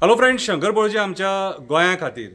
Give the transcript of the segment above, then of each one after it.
Hello friends, Shankar बोळजे आमच्या गोंया खातीर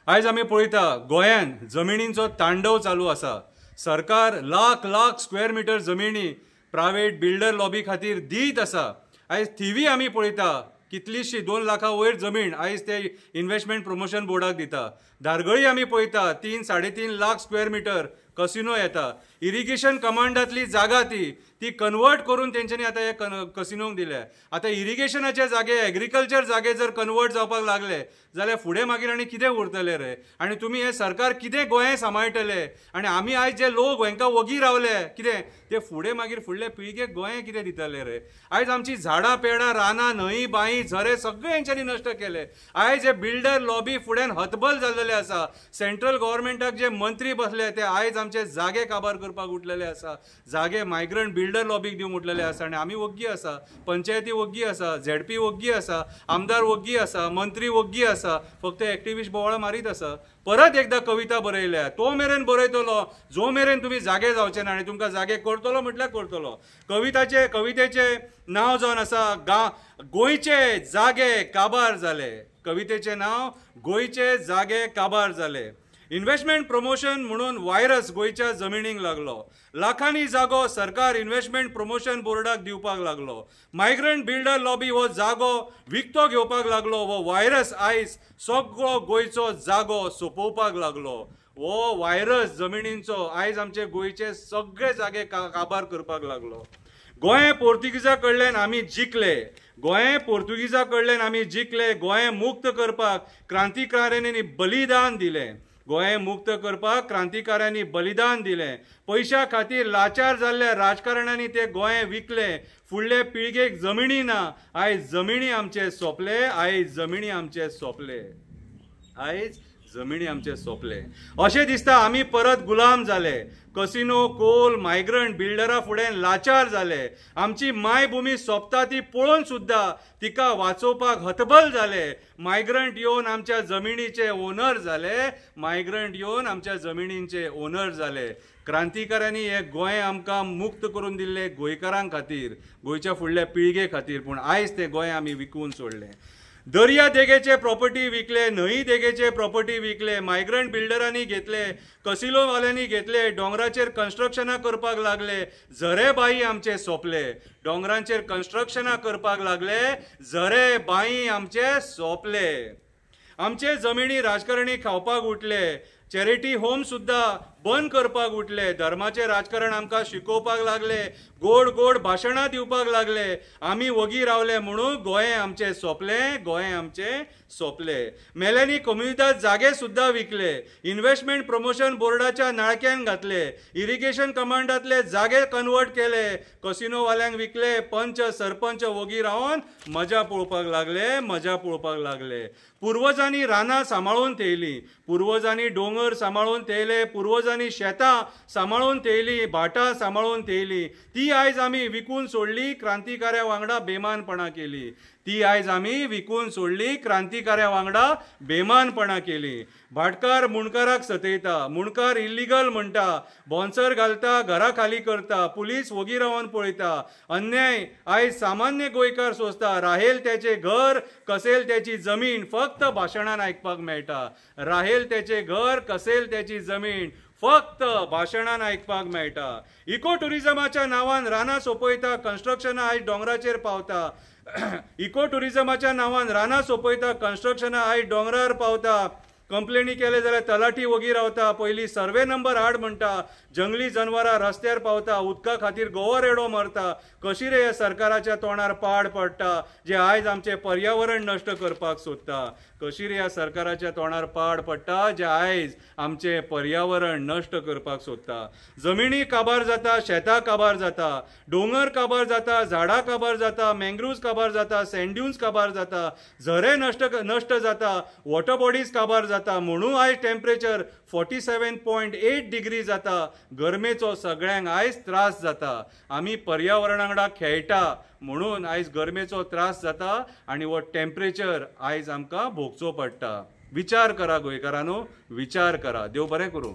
आयज आमी पळयता गोंयान जमिनींचो तांडव चालू आसा। सरकार लाख लाख स्क्वेअर मिटर जमिनी प्रायवेट बिल्डर लॉबी खातीर दीत आसा। आयज थिवी आमी पळयता कितलीशी 2 लाखा वयर जमीन आयज ते इन्व्हेस्टमेंट प्रमोशन बोर्डाक दिता। धारगळी आमी पळयता 3-3.5 लाख स्क्वेअर मिटर कसिनो येता। इरिगेशन कमांडातली जागा ती कन्वर्ट करून तेंच्यांनी आता हे कसिनोक दिल्या। आता इरिगेशनाचे जागे एग्रीकल्चर जागे जर कन्वर्ट जावपाक लागले जाल्यार फुडें मागीर आनी कितें उरतले रे? आनी तुमी हे सरकार कितें गोंय सांबाळटले? आनी आमी आयज जे लोक हांकां वगी रावले कितें ते फुडें मागीर फुडले पिळगेक गोंय कितें दितले रे? आयज आमची झाडां पेडां रानां न्हंय बांय झरे सगळे हेंच्यांनी नश्ट केले। आयज हे बिल्डर लॉबी फुड्यान हतबल जाल्लेले आसा। सेंट्रल गव्हर्नमेंटाक जे मंत्री बसले ते आयज आमचे जागे काबार करपाक उठलेले आसा। जागे मायग्रंट बिल्डर लॉबीक दिवंक उठलेले आसा आनी आमी वग्गी आसा, पंचायती वग्गी आसा, झेडपी वग्गी आसा, आमदार वग्गी आसा, मंत्री वग्गी आसा, फक्त एक्टिविस्ट बोवाळां मारीत आसा। परत एकदा कविता बरयल्या, तो मेरेन बरयतलो जो मेरेन तुम्ही जागे जावचे ना आनी तुमकां जागे करतलो म्हटल्यार करतलो। कवितेचे नांव जावन आसा गोंयचे जागे काबार जाले। कवितेचे नांव गोंयचे जागे काबार जाले। इन्व्हेस्टमेंट प्रमोशन म्हणून व्हायरस गोंयच्या जमिनीक लागलो। लाखांनी जागो सरकार इन्व्हेस्टमेंट प्रमोशन बोर्डाक दिवपाक लागलो। मायग्रंट बिल्डर लॉबी हो जागो विकतो घेवपाक लागलो। हो व्हायरस आयज सगळो गोंयचो जागो सोंपोवपाक लागलो। हो व्हायरस जमिनींचो आयज आमचे गोंयचे सगळे जागे काबार करपाक लागलो। गोंय पोर्तुगीजां कडल्यान आमी जिखले। गोंय पोर्तुगीजां कडल्यान आमी जिखले। गोंय मुक्त करपाक क्रांतिकाऱ्यांनी बलिदान दिलें। गोंय मुक्त करपाक क्रांतिकाऱ्यांनी बलिदान दिलें। पैशा खातीर लाचार जाल्ल्या राजकारण्यांनी ते गोंय विकले। फुडले पिळगेक जमिनी ना। आयज जमिनी आमचे सोंपले। आयज जमिनी आमचे सोंपले। आयज जमिनी आमचे सोंपले। अशें दिसता आमी परत गुलाम जाले। कसिनो कोल मायग्रंट बिल्डरा फुडें लाचार जाले। आमची मायभूमी सोंपता ती पळोवन सुद्दां तिका वाचोवपाक हतबल जाले। मायग्रंट येवन आमच्या जमिनीचे ओनर जाले। मायग्रंट येवन आमच्या जमिनींचे ओनर जाले। क्रांतिकाऱ्यांनी हे गोंय आमकां मुक्त करून दिल्ले गोंयकारां खातीर, गोंयच्या फुडल्या पिळगे खातीर, पूण आयज ते गोंय आमी विकून सोडले। दर्या देगेचे प्रॉपर्टी विकले, न्हंय देगेचे प्रॉपर्टी विकले, मायग्रंट बिल्डरांनी घेतले, कसिनोवाल्यांनी घेतले, दोंगराचेर कन्स्ट्रक्शनां करपाक लागले, झरे बाई आमचे सोंपले। दोंगरांचेर कन्स्ट्रक्शनां करपाक लागले, झरे बाई आमचे सोंपले। आमचे जमिनी राजकारणी खावपाक उठले। चॅरिटी होम सुद्दां बंद करपाक उठले। धर्माचे राजकारण आमकां शिकोवपाक लागले। गोड गोड भाशणां दिवपाक लागले। आमी वगी रावले म्हणून गोंय आमचे सोंपले। गोंय आमचे सोंपले। मेल्यांनी कम्युनिटात जागे सुद्दां विकले। इन्व्हेस्टमेंट प्रमोशन बोर्डाच्या नाळक्यान घातले। इरिगेशन कमांडातले जागे कन्वर्ट केले। कसिनोवाल्यांक विकले। पंच सरपंच वगी रावन मजा पळोवपाक लागले। मजा पळोवपाक लागले। पुर्वजांनी रानां सांबाळून थेयली। पुर्वजांनी दोंगर सांबाळून थेयले। पुर्वजांनी शेतां सांबाळून थेयली, भाटां सांबाळून थेयली। ती आयज आमी विकून सोडली। क्रांतिकाऱ्या वांगडा बेमानपणां केली। ती आयज आमी विकून सोडली। क्रांतिकाऱ्या वांगडा बेमानपणां केली। भाटकार मुणकाराक सतयता। मुणकार इल्लिगल म्हणटा, बॉन्सर घालता, घरा खाली करता, पुलीस वगी रावन पळयता। अन्याय आयज सामान्य गोंयकार सोंसता। राहेल त्याचे घर, कसेल त्याची जमीन फक्त भाशणान आयकपाक मेळटा। राहेल त्याचे घर, कसेल त्याची जमीन फक्त भाशणान आयकपाक मेळटा। इको टुरिझमाच्या नांवान रानां सोंपयता, कन्स्ट्रक्शनां आयज दोंगराचेर पावता। इको टुरिझमाच्या नांवान रानां सोंपयता, कन्स्ट्रक्शनां आयज दोंगरार पावता। कंप्लेनी केले जाल्यार तलाठी वगी रावता। पयलीं सर्वे नंबर हाड म्हणटा, जंगली जनवरां रस्त्यार पावता, उदका खातीर गोवो रेडो मरता। कशी रे ह्या सरकाराच्या तोंडार पाड पडटा जे आयज आमचे पर्यावरण नश्ट करपाक सोदता? कशी रे ह्या सरकाराच्या तोंडार पाड पडटा जे आयज आमचे पर्यावरण नश्ट करपाक सोदता? जमिनी काबार जाता, शेतां काबार जाता, दोंगर काबार जाता, झाडां काबार जाता, मँग्रुव्ज काबार जाता, सँड्यून्स काबार जाता, झरे नश्ट जाता, वॉटर बॉडीज काबार जाता। म्हणून आयज टेम्परेचर 47.8 डिग्री जाता। गरमेचो सगळ्यांक आयज त्रास जाता। आमी पर्यावरणा वांगडा खेळटा म्हणून आयज गरमेचो त्रास जाता आनी हो टेम्परेचर आयज आमकां भोगचो पडटा। विचार करा गोंयकारांनो, विचार करा। देव बरें करूं।